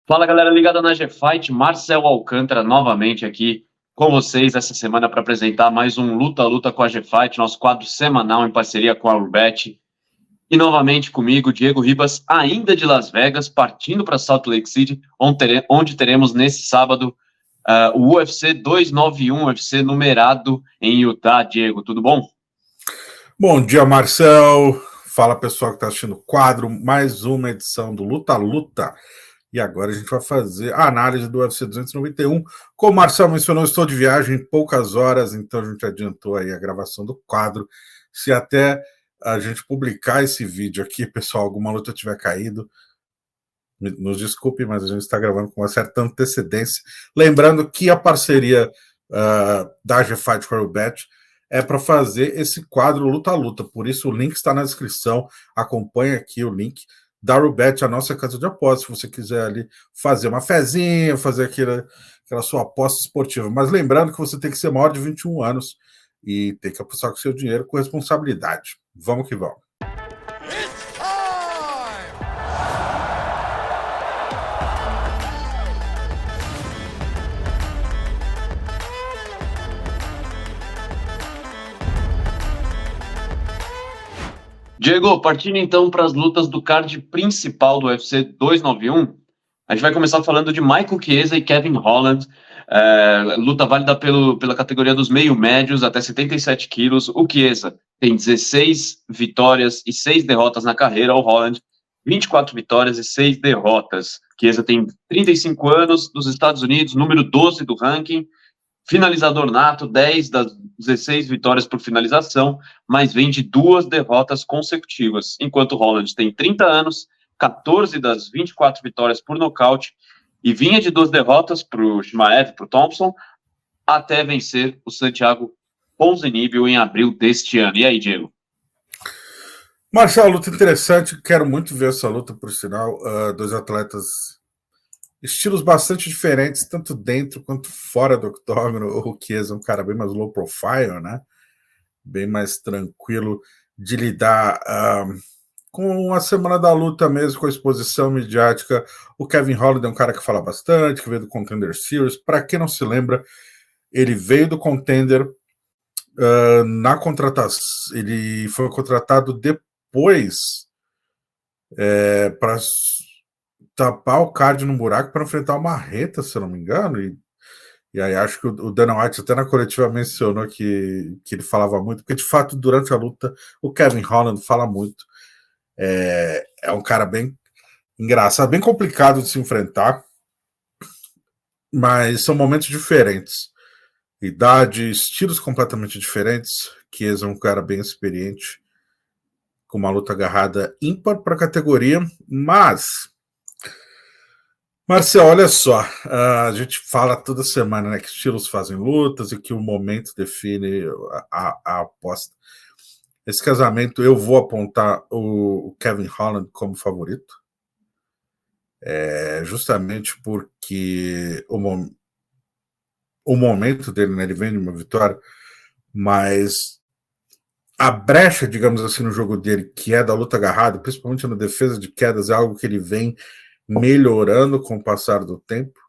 Fala galera ligada na G-Fight, Marcel Alcântara novamente aqui com vocês essa semana para apresentar mais um Luta com a G-Fight, nosso quadro semanal em parceria com a Urbet. E novamente comigo, Diego Ribas, ainda de Las Vegas, partindo para Salt Lake City, onde teremos nesse sábado o UFC 291, UFC numerado em Utah. Diego, tudo bom? Bom dia, Marcel. Fala pessoal que está assistindo o quadro, mais uma edição do Luta. E agora a gente vai fazer a análise do UFC 291. Como o Marcel mencionou, estou de viagem em poucas horas, então a gente adiantou aí a gravação do quadro. Se até a gente publicar esse vídeo aqui, pessoal, alguma luta tiver caído, nos desculpe, mas a gente está gravando com uma certa antecedência. Lembrando que a parceria da G-Fight com a Urbet é para fazer esse quadro Luta. Por isso o link está na descrição. Acompanhe aqui o link da Urbet, a nossa casa de apostas, se você quiser ali fazer uma fezinha, fazer aquela sua aposta esportiva. Mas lembrando que você tem que ser maior de 21 anos e tem que apostar com o seu dinheiro com responsabilidade. Vamos que vamos. Diego, partindo então para as lutas do card principal do UFC 291, a gente vai começar falando de Michael Chiesa e Kevin Holland, luta válida pela categoria dos meio-médios até 77 quilos. O Chiesa tem 16 vitórias e 6 derrotas na carreira, o Holland 24 vitórias e 6 derrotas. Chiesa tem 35 anos, dos Estados Unidos, número 12 do ranking, finalizador nato, 10 das 16 vitórias por finalização, mas vem de 2 derrotas consecutivas, enquanto Holland tem 30 anos, 14 das 24 vitórias por nocaute, e vinha de 2 derrotas para o Chimaev, para o Thompson, até vencer o Santiago Ponzinibbio em abril deste ano. E aí, Diego? Marcelo, luta interessante, quero muito ver essa luta, por sinal, dois atletas estilos bastante diferentes, tanto dentro quanto fora do octógono. O Chiesa é um cara bem mais low profile, né? Bem mais tranquilo de lidar com a semana da luta mesmo, com a exposição midiática. O Kevin Holland é um cara que fala bastante, que veio do Contender Series. Para quem não se lembra, ele veio do Contender na contratação. Ele foi contratado depois para tapar o card no buraco para enfrentar uma Marreta, se eu não me engano, e aí acho que o Dana White até na coletiva mencionou que ele falava muito, porque de fato durante a luta o Kevin Holland fala muito, é um cara bem engraçado, bem complicado de se enfrentar, mas são momentos diferentes, idade, estilos completamente diferentes. Chiesa é um cara bem experiente, com uma luta agarrada ímpar para a categoria, mas Marcelo, olha só, a gente fala toda semana, né, que estilos fazem lutas e que o momento define a aposta. Esse casamento eu vou apontar o Kevin Holland como favorito, justamente porque o momento dele, né, ele vem de uma vitória, mas a brecha, digamos assim, no jogo dele, que é da luta agarrada, principalmente na defesa de quedas, é algo que ele vem melhorando com o passar do tempo,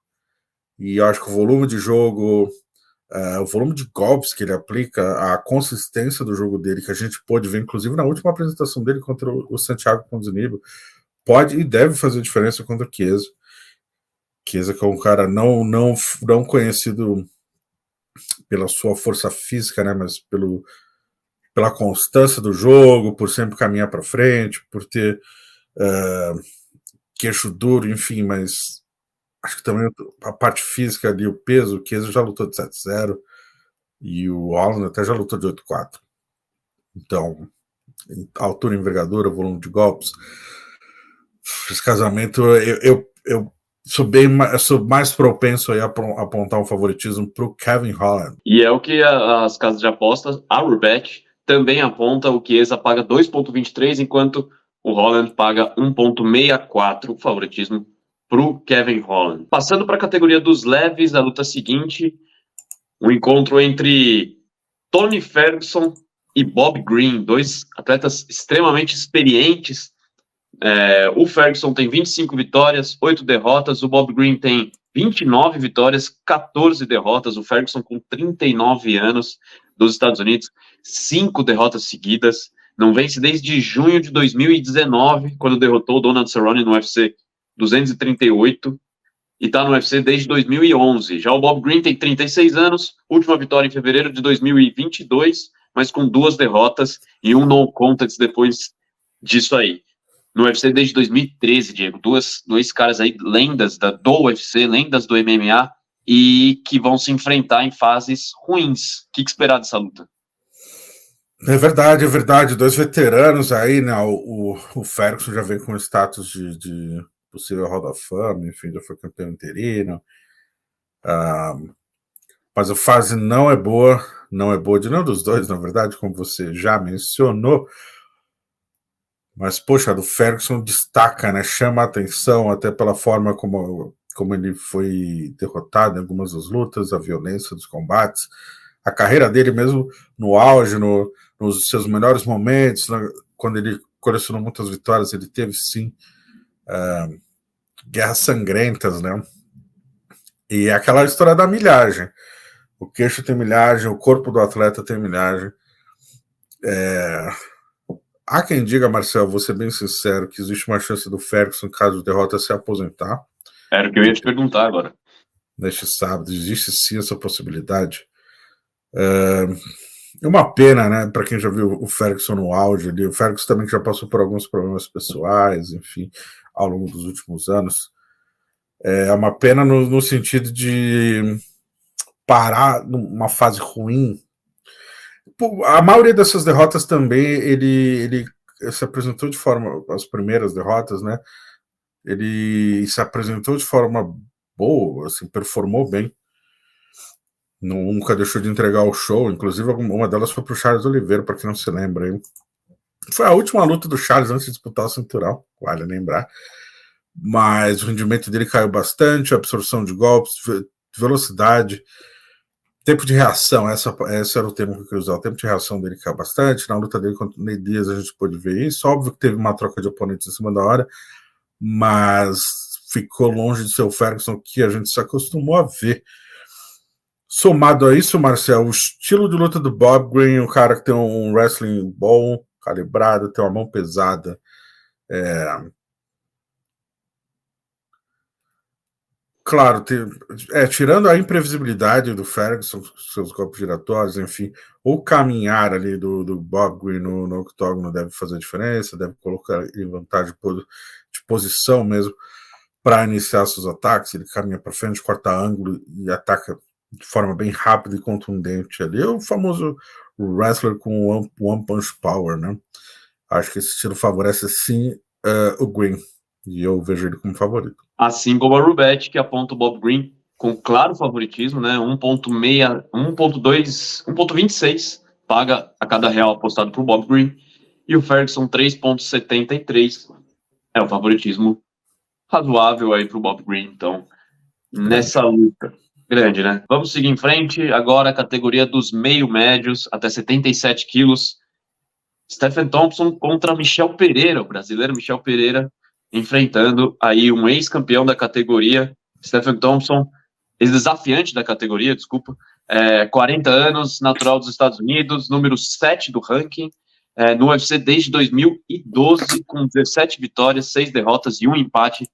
e eu acho que o volume de jogo, o volume de golpes que ele aplica, a consistência do jogo dele, que a gente pôde ver, inclusive na última apresentação dele contra o Santiago Ponzinibbio, pode e deve fazer diferença contra o Chiesa. Chiesa, que é um cara não conhecido pela sua força física, né, mas pela constância do jogo, por sempre caminhar para frente, por ter queixo duro, enfim, mas acho que também a parte física ali, o peso, o Chiesa já lutou de 7-0 e o Holland até já lutou de 8-4. Então, altura, envergadura, volume de golpes, esse casamento, eu sou mais propenso a apontar um favoritismo para o Kevin Holland. E é o que as casas de apostas, a Urbet, também aponta. O Chiesa paga 2,23, enquanto o Holland paga 1,64, o favoritismo para o Kevin Holland. Passando para a categoria dos leves, a luta seguinte, o encontro entre Tony Ferguson e Bob Green, dois atletas extremamente experientes O Ferguson tem 25 vitórias, 8 derrotas. O Bob Green tem 29 vitórias, 14 derrotas. O Ferguson com 39 anos, dos Estados Unidos, 5 derrotas seguidas. Não vence desde junho de 2019, quando derrotou o Donald Cerrone no UFC 238. E está no UFC desde 2011. Já o Bob Green tem 36 anos, última vitória em fevereiro de 2022, mas com 2 derrotas e um no contest depois disso aí. No UFC desde 2013, Diego. Dois caras aí, lendas do UFC, lendas do MMA, e que vão se enfrentar em fases ruins. O que esperar dessa luta? É verdade. 2 veteranos aí, né? O Ferguson já vem com status de possível Hall da Fama, enfim, já foi campeão interino. Mas a fase não é boa de nenhum dos dois, na verdade, como você já mencionou. Mas, poxa, do Ferguson destaca, né? Chama a atenção até pela forma como ele foi derrotado em algumas das lutas, a violência dos combates, a carreira dele mesmo no auge, nos seus melhores momentos, quando ele colecionou muitas vitórias, ele teve sim guerras sangrentas, né? E é aquela história da milhagem. O queixo tem milhagem, o corpo do atleta tem milhagem. Há quem diga, Marcel, vou ser bem sincero, que existe uma chance do Ferguson, caso de derrota, se aposentar. Era o que eu ia te perguntar agora. Neste sábado, existe sim essa possibilidade. É uma pena, né, para quem já viu o Ferguson no auge ali. O Ferguson também já passou por alguns problemas pessoais, enfim, ao longo dos últimos anos. É uma pena no sentido de parar numa fase ruim. A maioria dessas derrotas também, ele se apresentou de forma, as primeiras derrotas, né, ele se apresentou de forma boa, assim, performou bem. Nunca deixou de entregar o show, inclusive uma delas foi pro Charles Oliveira, para quem não se lembra. Hein? Foi a última luta do Charles antes de disputar o cinturão, vale lembrar. Mas o rendimento dele caiu bastante, a absorção de golpes, velocidade, tempo de reação, esse era o termo que eu queria usar. O tempo de reação dele caiu bastante. Na luta dele contra o Ney Diaz a gente pôde ver isso. Óbvio que teve uma troca de oponentes em cima da hora, mas ficou longe de ser o Ferguson que a gente se acostumou a ver. Somado a isso, Marcel, o estilo de luta do Bob Green, um cara que tem um wrestling bom, calibrado, tem uma mão pesada. Claro, tirando a imprevisibilidade do Ferguson, seus golpes giratórios, enfim, o caminhar ali do Bob Green no octógono deve fazer diferença, deve colocar em vantagem de posição mesmo para iniciar seus ataques. Ele caminha para frente, corta ângulo e ataca de forma bem rápida e contundente ali. É o famoso wrestler com one punch power, né? Acho que esse estilo favorece sim o Green, e eu vejo ele como favorito. Assim como a Rubet, que aponta o Bob Green com claro favoritismo, né? 1.26 paga a cada real apostado por Bob Green, e o Ferguson 3.73 é o favoritismo razoável aí para o Bob Green, então, nessa luta. Grande, né? Vamos seguir em frente. Agora a categoria dos meio-médios, até 77 quilos. Stephen Thompson contra Michel Pereira, o brasileiro Michel Pereira, enfrentando aí um ex-campeão da categoria, Stephen Thompson, ex-desafiante da categoria, desculpa, 40 anos, natural dos Estados Unidos, número 7 do ranking, no UFC desde 2012, com 17 vitórias, 6 derrotas e um empate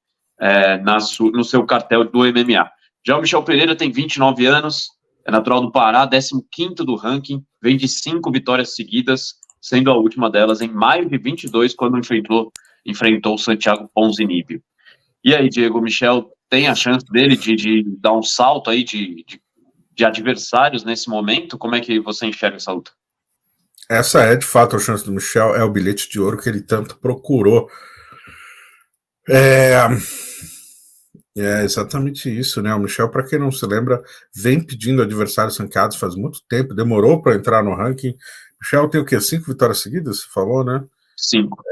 no seu cartel do MMA. Já o Michel Pereira tem 29 anos, é natural do Pará, 15º do ranking, vem de 5 vitórias seguidas, sendo a última delas em maio de 22, quando enfrentou o Santiago Ponzinibbio. E aí, Diego, o Michel tem a chance dele de dar um salto aí de adversários nesse momento? Como é que você enxerga essa luta? Essa é, de fato, a chance do Michel, é o bilhete de ouro que ele tanto procurou. É exatamente isso, né? O Michel, para quem não se lembra, vem pedindo adversários ranqueados faz muito tempo, demorou para entrar no ranking. Michel tem o quê? 5 vitórias seguidas? Você falou, né? 5.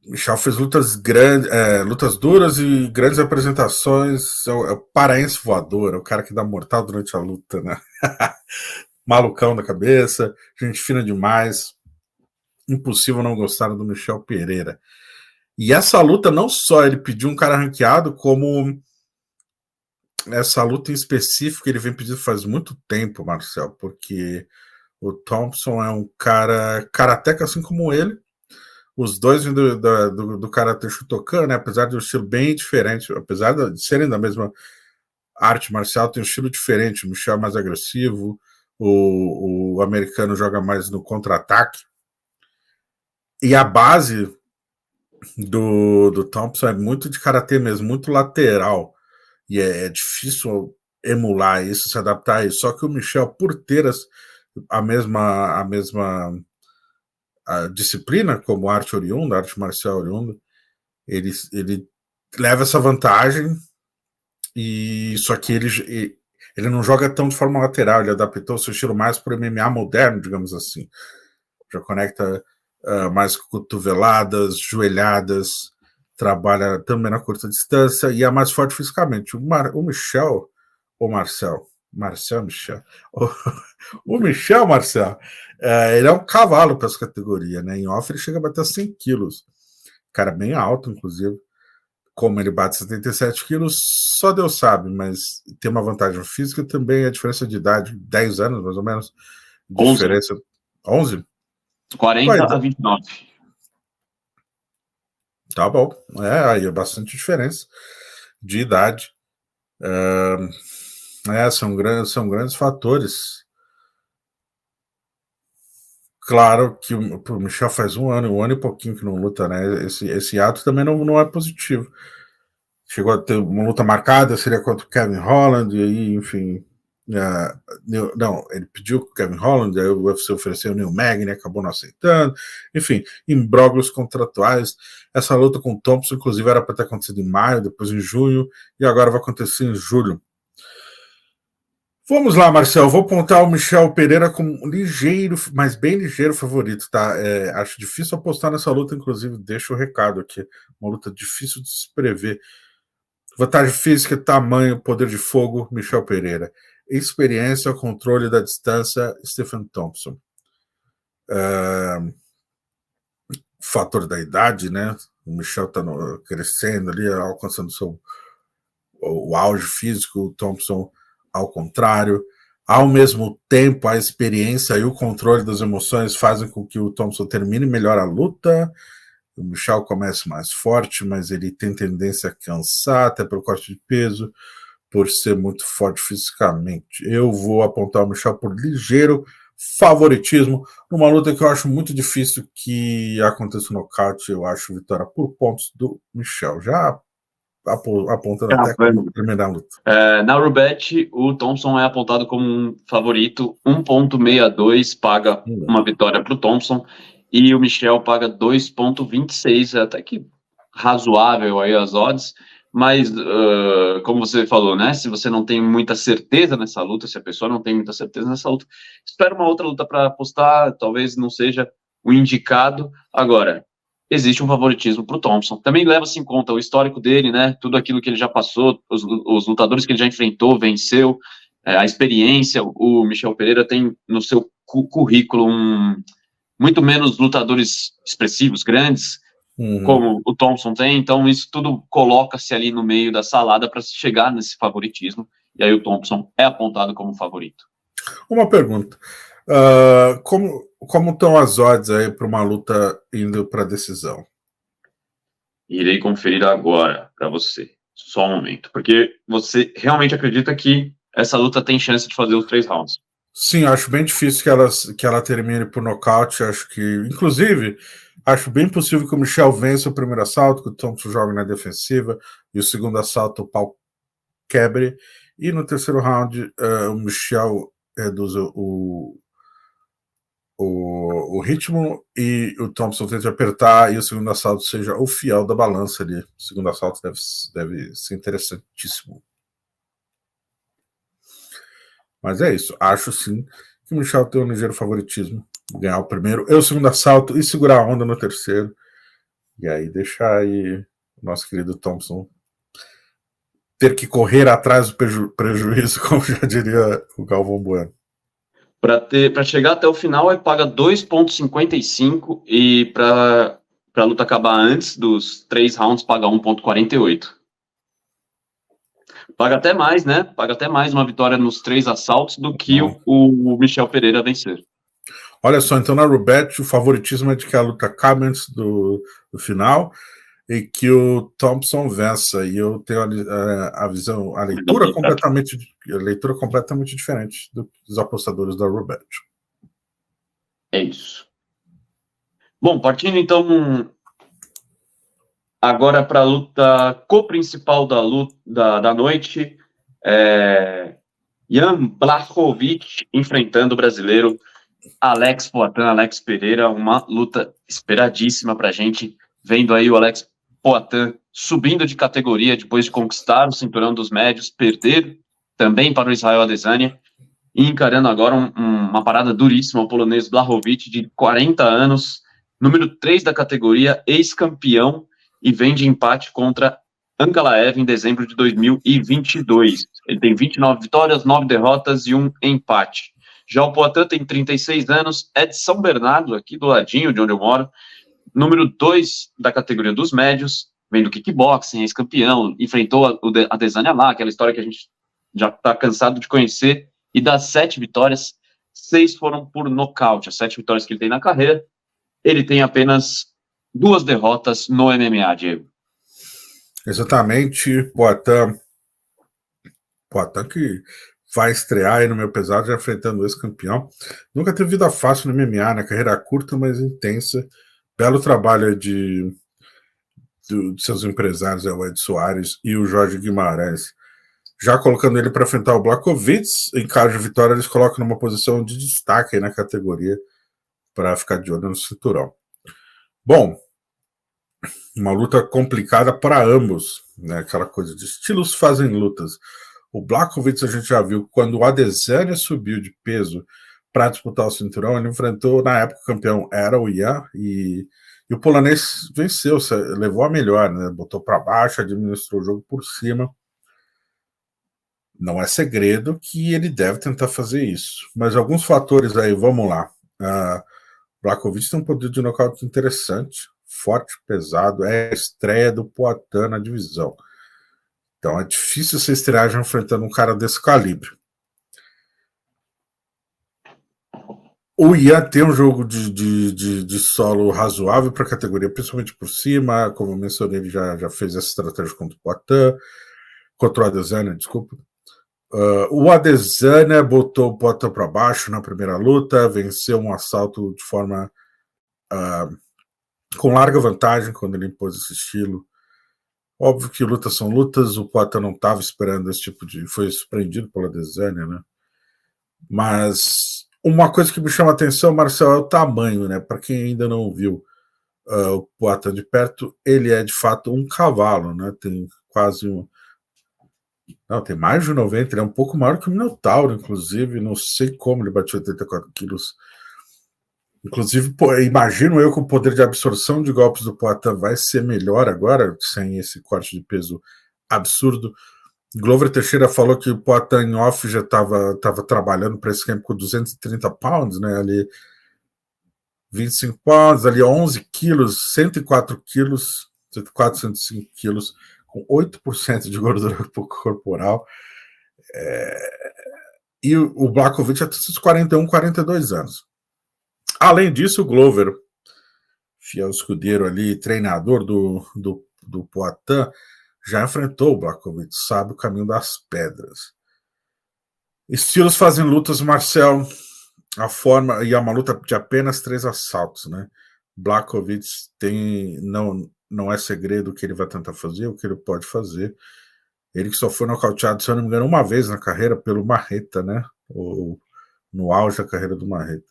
Michel fez lutas grandes, lutas duras e grandes apresentações. É o paraense voador, é o cara que dá mortal durante a luta, né? Malucão da cabeça, gente fina demais. impossível não gostar do Michel Pereira. E essa luta, não só ele pediu um cara ranqueado, como essa luta em específico ele vem pedindo faz muito tempo, Marcel, porque o Thompson é um cara karateca assim como ele. Os dois vêm do Karate Shotokan, né? Apesar de um estilo bem diferente, apesar de serem da mesma arte marcial, tem um estilo diferente. O Michel é mais agressivo, o americano joga mais no contra-ataque. E a base do Thompson é muito de karatê mesmo, muito lateral. E é difícil emular isso, se adaptar a isso. Só que o Michel, por ter a mesma a disciplina como arte oriunda, arte marcial oriunda, ele leva essa vantagem, e só que ele não joga tão de forma lateral, ele adaptou seu estilo mais para o MMA moderno, digamos assim. Já conecta mais cotoveladas, joelhadas, trabalha também na curta distância e é mais forte fisicamente. O Michel, ou Michel, o Michel Marcel, ele é um cavalo para essa categoria, né? Em off ele chega a bater 100 quilos, cara bem alto, inclusive. Como ele bate 77 quilos, só Deus sabe, mas tem uma vantagem física também, a diferença de idade, 10 anos mais ou menos, diferença. 11? 40 a 29. Tá bom, aí é bastante diferença de idade. São grandes fatores. Claro que o Michel faz um ano e pouquinho que não luta, né? Esse ato também não é positivo. Chegou a ter uma luta marcada, seria contra o Kevin Holland, e aí, enfim. Não, ele pediu o Kevin Holland, aí o UFC ofereceu o Neil Magny, acabou não aceitando. Enfim, imbróglios contratuais. Essa luta com o Thompson, inclusive, era para ter acontecido em maio, depois em junho, e agora vai acontecer em julho. Vamos lá, Marcel. Vou apontar o Michel Pereira como ligeiro, mas bem ligeiro favorito, tá? Acho difícil apostar nessa luta, inclusive, deixa o recado aqui. Uma luta difícil de se prever. Vantagem física, tamanho, poder de fogo, Michel Pereira. Experiência, controle da distância, Stephen Thompson. Fator da idade, né? O Michel está crescendo ali, alcançando o auge físico, o Thompson ao contrário. Ao mesmo tempo, a experiência e o controle das emoções fazem com que o Thompson termine melhor a luta. O Michel começa mais forte, mas ele tem tendência a cansar, até pelo corte de peso, por ser muito forte fisicamente. Eu vou apontar o Michel por ligeiro favoritismo, numa luta que eu acho muito difícil que aconteça um nocaute. Eu acho vitória por pontos do Michel. Já apontando até terminar a luta. Na Rubet, o Thompson é apontado como um favorito, 1,62 paga uma vitória para o Thompson, e o Michel paga 2,26, até que razoável aí as odds, mas como você falou, né, se você não tem muita certeza nessa luta, se a pessoa não tem muita certeza nessa luta, espera uma outra luta para apostar, talvez não seja o indicado. Agora, existe um favoritismo para o Thompson. Também leva-se em conta o histórico dele, né? Tudo aquilo que ele já passou, os lutadores que ele já enfrentou, venceu, a experiência. O Michel Pereira tem no seu currículo muito menos lutadores expressivos, grandes, como o Thompson tem. Então, isso tudo coloca-se ali no meio da salada para chegar nesse favoritismo. E aí o Thompson é apontado como favorito. Uma pergunta. Como estão as odds aí para uma luta indo para decisão? Irei conferir agora para você. Só um momento. Porque você realmente acredita que essa luta tem chance de fazer os 3 rounds? Sim, acho bem difícil que ela termine por nocaute. Acho que, inclusive, acho bem possível que o Michel vença o primeiro assalto, que o Thompson jogue na defensiva, e o segundo assalto o pau quebre. E no terceiro round, o Michel reduza o ritmo e o Thompson tenta apertar, e o segundo assalto seja o fiel da balança ali. O segundo assalto deve ser interessantíssimo. Mas é isso. Acho sim que o Michel tem um ligeiro favoritismo. Ganhar o primeiro e o segundo assalto e segurar a onda no terceiro. E aí deixar aí o nosso querido Thompson ter que correr atrás do prejuízo, como já diria o Galvão Bueno. Para chegar até o final, ele paga 2,55 e para a luta acabar antes dos 3 rounds, paga 1,48. Paga até mais, né? Paga até mais uma vitória nos 3 assaltos do que o Michel Pereira vencer. Olha só, então na Rubet o favoritismo é de que a luta acabe antes do final e que o Thompson vença. E eu tenho a visão, a leitura completamente diferente dos apostadores da Rubet. É isso. Bom, partindo então agora para a luta co-principal da noite, Jan Blachowicz enfrentando o brasileiro Alex Poatan, Alex Pereira, uma luta esperadíssima para a gente, vendo aí o Alex Poatan subindo de categoria depois de conquistar o cinturão dos médios, perder também para o Israel Adesanya, e encarando agora uma parada duríssima, o polonês Blachowicz, de 40 anos, número 3 da categoria, ex-campeão, e vem de empate contra Ankalaev em dezembro de 2022. Ele tem 29 vitórias, 9 derrotas e 1 empate. Já o Poatan tem 36 anos, é de São Bernardo, aqui do ladinho de onde eu moro, número 2 da categoria dos médios, vem do kickboxing, ex-campeão, enfrentou a Adesanya lá, aquela história que a gente já está cansado de conhecer, e das 7 vitórias, 6 foram por nocaute, as 7 vitórias que ele tem na carreira. Ele tem apenas 2 derrotas no MMA, Diego. Exatamente, Poatan que vai estrear aí no meu pesado, já enfrentando o ex-campeão. Nunca teve vida fácil no MMA, né? Carreira curta, mas intensa. Belo trabalho de seus empresários, o Ed Soares e o Jorge Guimarães. Já colocando ele para enfrentar o Blachowicz, em caso de vitória, eles colocam numa posição de destaque aí na categoria para ficar de olho no cinturão. Bom, uma luta complicada para ambos, né? Aquela coisa de estilos fazem lutas. O Blachowicz a gente já viu quando o Adesanya subiu de peso para disputar o cinturão, ele enfrentou, na época, o campeão era o Jan, e o polonês venceu, levou a melhor, né? Botou para baixo, administrou o jogo por cima. Não é segredo que ele deve tentar fazer isso. Mas alguns fatores aí, vamos lá. Blachowicz tem um poder de nocaute interessante, forte, pesado, é a estreia do Poatan na divisão. Então é difícil você estrear já enfrentando um cara desse calibre. O Ian tem um jogo de solo razoável para a categoria, principalmente por cima. Como eu mencionei, ele já fez essa estratégia contra o Poatan, contra o Adesanya, desculpa. O Adesanya botou o Poatan para baixo na primeira luta, venceu um assalto de forma com larga vantagem quando ele impôs esse estilo. Óbvio que lutas são lutas, o Poatan não estava esperando esse tipo de... Foi surpreendido pelo Adesanya, né? Mas uma coisa que me chama a atenção, Marcel, é o tamanho, né? Para quem ainda não viu o Poatan de perto, ele é de fato um cavalo, né? Tem quase um... Não, tem mais de 90, ele é um pouco maior que o Minotauro, inclusive, não sei como ele bateu 84 quilos. Inclusive, imagino eu que o poder de absorção de golpes do Poatan vai ser melhor agora, sem esse corte de peso absurdo. Glover Teixeira falou que o Poatan em off já estava trabalhando para esse campo com 230 pounds, né? Ali 25 pounds, ali 11 quilos, 104 quilos, 104, 105 quilos, com 8% de gordura corporal. E o Blachowicz já tem seus 41, 42 anos. Além disso, o Glover, fiel escudeiro ali, treinador do Poatan, já enfrentou o Blachowicz, sabe o caminho das pedras. Estilos fazem lutas, Marcel, a forma, e é uma luta de apenas 3 assaltos, né? Blachowicz não é segredo o que ele vai tentar fazer, o que ele pode fazer. Ele que só foi nocauteado, se eu não me engano, uma vez na carreira pelo Marreta, né? No auge da carreira do Marreta.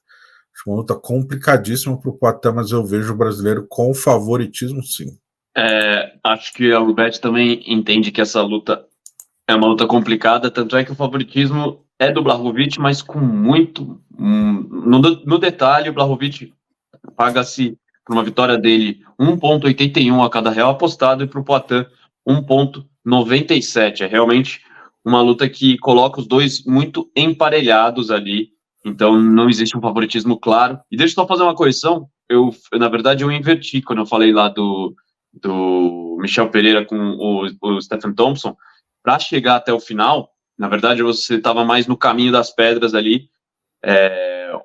Acho uma luta complicadíssima para o Poatan, mas eu vejo o brasileiro com favoritismo, sim. Acho que a Rubet também entende que essa luta é uma luta complicada, tanto é que o favoritismo é do Blachowicz, mas com muito... No detalhe, o Blachowicz paga-se por uma vitória dele 1,81 a cada real apostado e para o Poatan 1,97. É realmente uma luta que coloca os dois muito emparelhados ali Então não existe um favoritismo claro. E deixa eu só fazer uma correção. Na verdade, eu inverti quando eu falei lá do Michel Pereira com o Stephen Thompson. Para chegar até o final, na verdade, você estava mais no caminho das pedras ali.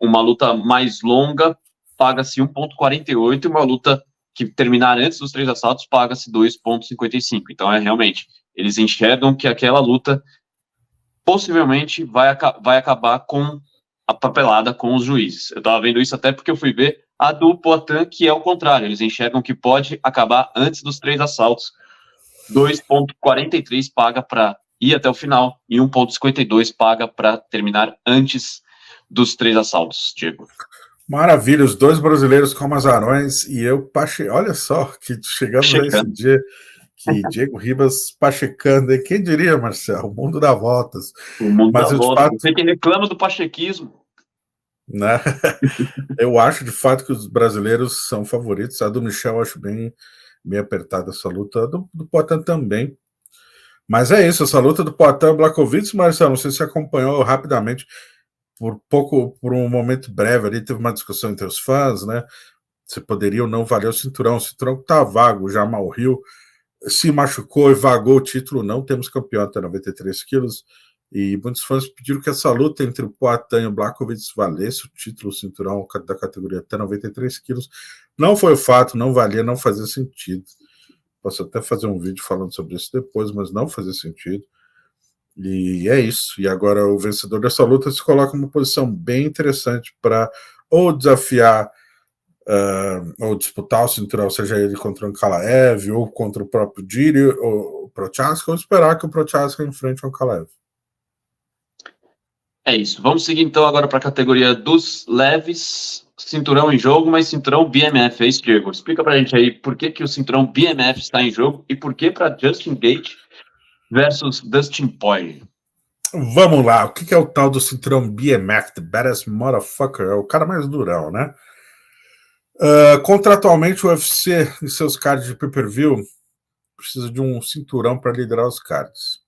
Uma luta mais longa paga-se 1,48 e uma luta que terminar antes dos 3 assaltos paga-se 2,55. Então, realmente, eles enxergam que aquela luta possivelmente vai acabar com a papelada com os juízes. Eu estava vendo isso até porque eu fui ver a do Poatan, que é o contrário. Eles enxergam que pode acabar antes dos 3 assaltos. 2,43 paga para ir até o final e 1,52 paga para terminar antes dos 3 assaltos, Diego. Maravilha, os 2 brasileiros como azarões e eu, olha só, que chegamos a esse dia que Diego Ribas pachecando, e quem diria, Marcelo, o mundo dá voltas. O mundo dá voltas. Você que reclama do pachequismo. Né? Eu acho, de fato, que os brasileiros são favoritos. A do Michel eu acho bem apertada essa luta, do Poatan também. Mas é isso, essa luta do Poatan e Blachowicz, Marcelo, não sei se você acompanhou rapidamente, por um momento breve ali, teve uma discussão entre os fãs, né? Se poderia ou não valer o cinturão que tá vago, já Jamal Hill se machucou e vagou o título, não temos campeão até 93 quilos, e muitos fãs pediram que essa luta entre o Poatan e o Blachowicz valesse o título, o cinturão da categoria até 93 quilos. Não foi o fato, não valia, não fazia sentido. Posso até fazer um vídeo falando sobre isso depois, mas não fazia sentido. E é isso. E agora o vencedor dessa luta se coloca numa posição bem interessante para ou desafiar ou disputar o cinturão, seja ele contra o Ankalaev ou contra o próprio Jiri ou o Prochaska, ou esperar que o Prochaska enfrente o Ankalaev. É isso. Vamos seguir então agora para a categoria dos leves. Cinturão em jogo, mas cinturão BMF, é isso, Diego? Explica pra gente aí por que o cinturão BMF está em jogo e por que para Justin Gaethje versus Dustin Poirier. Vamos lá, o que é o tal do cinturão BMF, the baddest motherfucker? É o cara mais durão, né? Contratualmente, o UFC, em seus cards de pay-per-view, precisa de um cinturão para liderar os cards.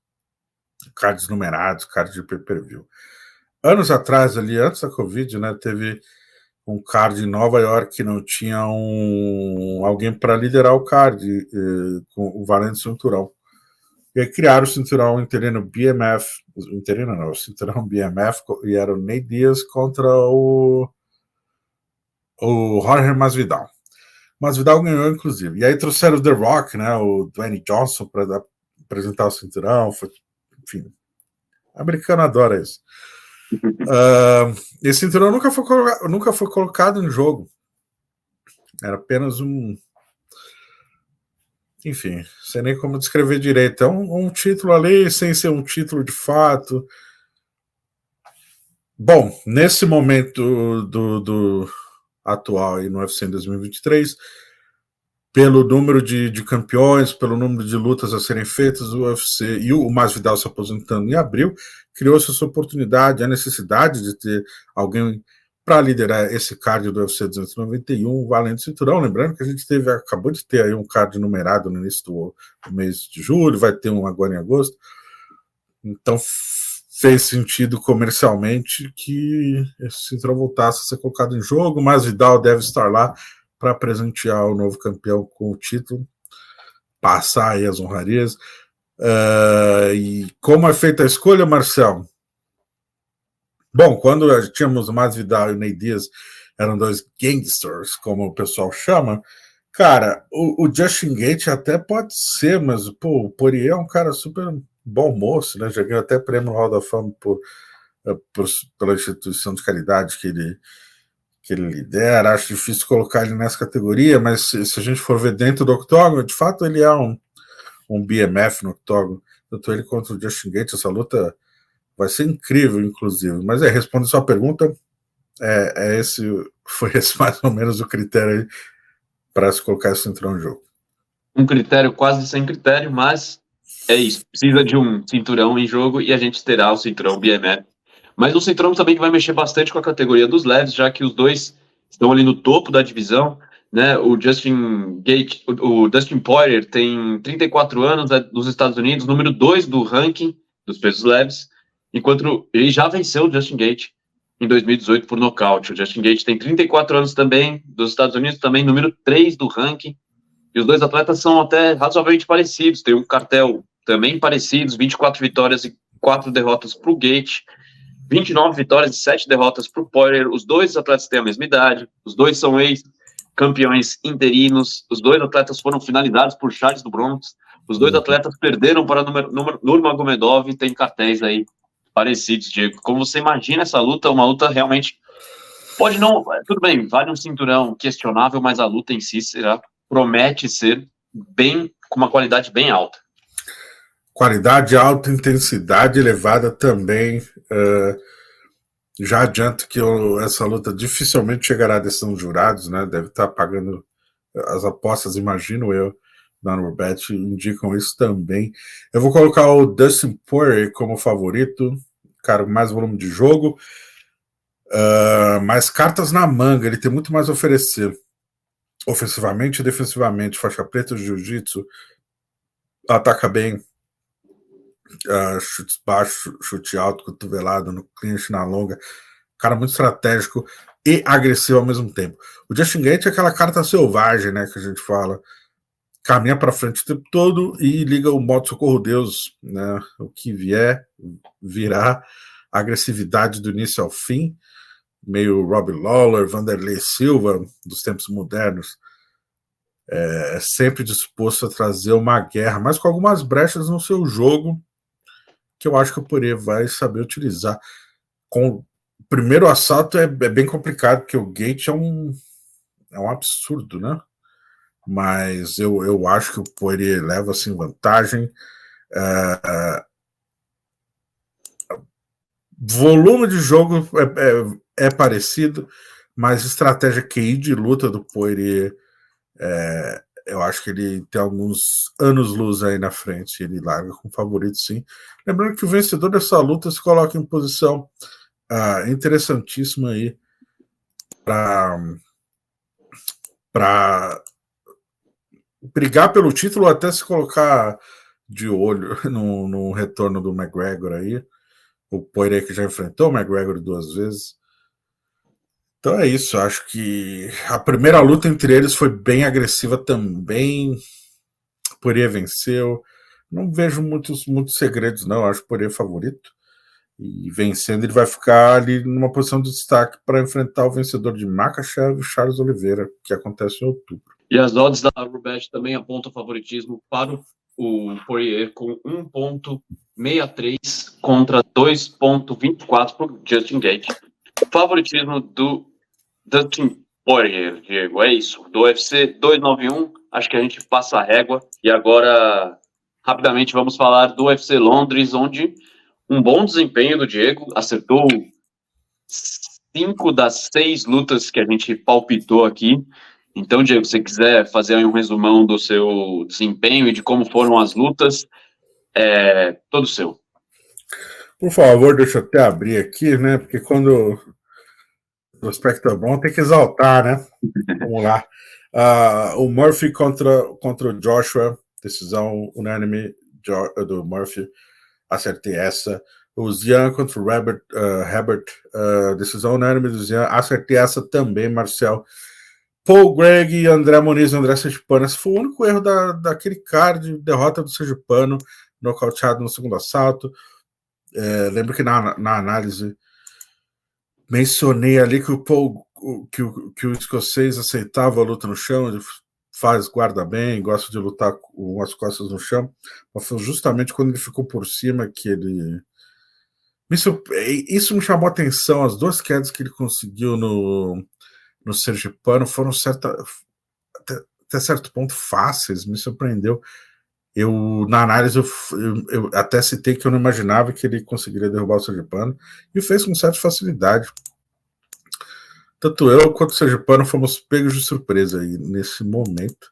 Cards numerados, cards de pay-per-view. Anos atrás, ali, antes da Covid, né, teve um card em Nova York que não tinha alguém para liderar o card, com o valendo cinturão. E aí criaram o cinturão interino BMF, o cinturão BMF, e era o Nate Diaz contra o Jorge Masvidal. Masvidal ganhou, inclusive. E aí trouxeram o The Rock, né, o Dwayne Johnson, para apresentar o cinturão. Enfim, o americano adora isso. Esse cinturão nunca foi colocado em jogo. Era apenas enfim, sei nem como descrever direito. É um título ali, sem ser um título de fato. Bom, nesse momento do atual aí no UFC em 2023, pelo número de campeões, pelo número de lutas a serem feitas, o UFC e o Masvidal se aposentando em abril, criou-se essa oportunidade, a necessidade de ter alguém para liderar esse card do UFC 291, valendo cinturão. Lembrando que a gente acabou de ter aí um card numerado no início do mês de julho, vai ter um agora em agosto. Então fez sentido comercialmente que esse cinturão voltasse a ser colocado em jogo. Masvidal deve estar lá para presentear o novo campeão com o título, passar aí as honrarias. E como é feita a escolha, Marcel? Bom, quando tínhamos o Masvidal e o Nate Diaz, eram 2 gangsters, como o pessoal chama, cara, o Justin Gaethje até pode ser, mas pô, o Poirier é um cara super bom moço, né? Já ganhou até prêmio no Hall da Fama pela instituição de caridade que ele lidera. Acho difícil colocar ele nessa categoria, mas se a gente for ver dentro do octógono, de fato ele é um BMF no octógono. Tanto ele contra o Justin Gaethje, essa luta vai ser incrível, inclusive. Mas respondendo a sua pergunta, foi esse mais ou menos o critério para se colocar esse cinturão em jogo. Um critério quase sem critério, mas é isso. Precisa de um cinturão em jogo e a gente terá o cinturão BMF. Mas um cinturão também que vai mexer bastante com a categoria dos leves, já que os dois estão ali no topo da divisão, né? O Justin Gaethje, o Dustin Poirier tem 34 anos, é dos Estados Unidos, número 2 do ranking dos pesos leves, enquanto ele já venceu o Justin Gaethje. em 2018 por nocaute. O Justin Gaethje tem 34 anos também, dos Estados Unidos também, número 3 do ranking. E os dois atletas são até razoavelmente parecidos, tem um cartel também parecidos, 24 vitórias e 4 derrotas para o Gaethje, 29 vitórias e 7 derrotas para o Poirier. Os dois atletas têm a mesma idade, os dois são ex-campeões interinos, os dois atletas foram finalizados por Charles do Bronx, os dois atletas perderam para Nurmagomedov e tem cartéis aí parecidos, Diego. Como você imagina essa luta, uma luta realmente pode não, tudo bem, vale um cinturão questionável, mas a luta em si promete ser com uma qualidade bem alta. Qualidade alta, intensidade elevada também. Já adianto que essa luta dificilmente chegará à decisão dos jurados, né? Deve estar pagando as apostas, imagino eu, na Norbet, indicam isso também. Eu vou colocar o Dustin Poirier como favorito, cara, mais volume de jogo, mais cartas na manga, ele tem muito mais a oferecer, ofensivamente e defensivamente, faixa preta de jiu-jitsu, ataca bem, chutes baixos, chute alto, cotovelado, no clinch, na longa, cara muito estratégico e agressivo ao mesmo tempo. O Justin Gaethje é aquela carta selvagem, né, que a gente fala, caminha para frente o tempo todo e liga o modo socorro Deus, né, o que vier, virá, agressividade do início ao fim, meio Robbie Lawler, Vanderlei Silva, dos tempos modernos, sempre disposto a trazer uma guerra, mas com algumas brechas no seu jogo, que eu acho que o Poirier vai saber utilizar. Com o primeiro assalto é bem complicado, porque o Gaethje é um absurdo, né? Mas eu acho que o Poirier leva assim vantagem. Volume de jogo é parecido, mas estratégia QI de luta do Poirier, eu acho que ele tem alguns anos-luz aí na frente, ele larga com favorito, sim. Lembrando que o vencedor dessa luta se coloca em posição interessantíssima aí para brigar pelo título, até se colocar de olho no retorno do McGregor aí, o Poirier que já enfrentou o McGregor 2 vezes. Então é isso, acho que a primeira luta entre eles foi bem agressiva também. Poirier venceu. Não vejo muitos segredos, não. Acho o Poirier favorito. E vencendo, ele vai ficar ali numa posição de destaque para enfrentar o vencedor de Makhachev e Charles Oliveira, que acontece em outubro. E as odds da Norbet também apontam favoritismo para o Poirier com 1,63 contra 2,24 para o Justin Gaethje. Favoritismo do Dustin Poirier, Diego, é isso. Do UFC 291, acho que a gente passa a régua. E agora, rapidamente, vamos falar do UFC Londres, onde um bom desempenho do Diego, acertou 5 das 6 lutas que a gente palpitou aqui. Então, Diego, se você quiser fazer um resumão do seu desempenho e de como foram as lutas, todo seu. Por favor, deixa eu até abrir aqui, né? Porque quando o prospecto é bom, tem que exaltar, né? Vamos lá. O Murphy contra o Joshua, decisão unânime do Murphy, acertei essa. O Zian contra o Herbert, decisão unânime do Zian, acertei essa também, Marcel. Paul Greg e André Muniz e André Sergipano. Esse foi o único erro daquele card, derrota do Sergipano, nocauteado no segundo assalto. Lembro que na análise mencionei ali que o escocês aceitava a luta no chão, ele guarda bem, gosta de lutar com as costas no chão, mas foi justamente quando ele ficou por cima que ele... Isso me chamou a atenção, as 2 quedas que ele conseguiu no Sergipano foram até certo ponto fáceis, me surpreendeu. Na análise, eu até citei que eu não imaginava que ele conseguiria derrubar o Sergipano, e fez com certa facilidade. Tanto eu quanto o Sergipano fomos pegos de surpresa aí nesse momento.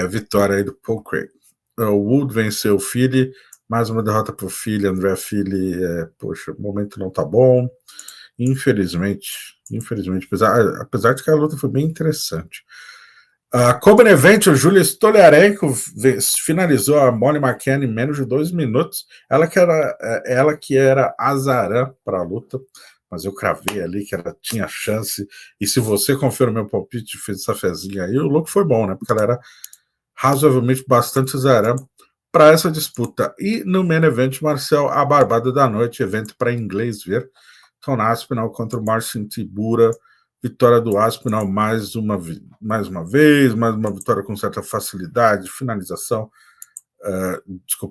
Vitória aí do Paul Craig. O Wood venceu o Fili, mais uma derrota para o Fili, André Fili. Poxa, o momento não tá bom. Infelizmente, apesar de que a luta foi bem interessante. Co-main event, o Julia Stoliarenko finalizou a Molly McCann em menos de 2 minutos. Ela que era azarã para a luta. mas eu cravei ali que ela tinha chance, e se você confere o meu palpite, fez essa fezinha aí, o louco foi bom, né? Porque ela era razoavelmente bastante zerão para essa disputa. E no main event, Marcel, a barbada da noite, evento para inglês ver, Tom Aspinall contra o Marcin Tybura, vitória do Aspinall mais uma vez, mais uma vitória com certa facilidade, finalização,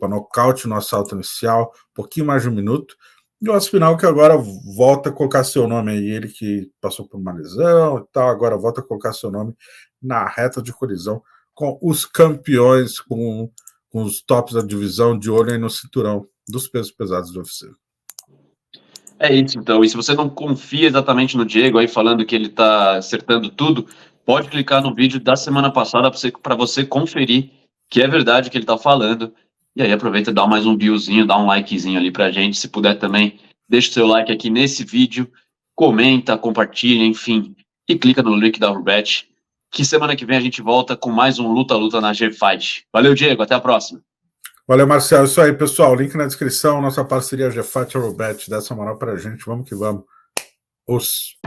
nocaute no assalto inicial, um pouquinho mais de um minuto, e o Aspinall que agora volta a colocar seu nome aí, ele que passou por uma lesão e tal, agora volta a colocar seu nome na reta de colisão com os campeões, com os tops da divisão, de olho aí no cinturão dos pesos pesados do UFC. É isso, então. E se você não confia exatamente no Diego aí falando que ele tá acertando tudo, pode clicar no vídeo da semana passada para você conferir que é verdade o que ele tá falando. E aí aproveita e dá mais um viewzinho, dá um likezinho ali pra gente. Se puder também, deixa o seu like aqui nesse vídeo, comenta, compartilha, enfim. E clica no link da Rubet, que semana que vem a gente volta com mais um Luta na G-Fight. Valeu, Diego, até a próxima. Valeu, Marcelo. Isso aí, pessoal. Link na descrição, nossa parceria G-Fight e Rubet. Dá essa moral pra gente. Vamos que vamos. Os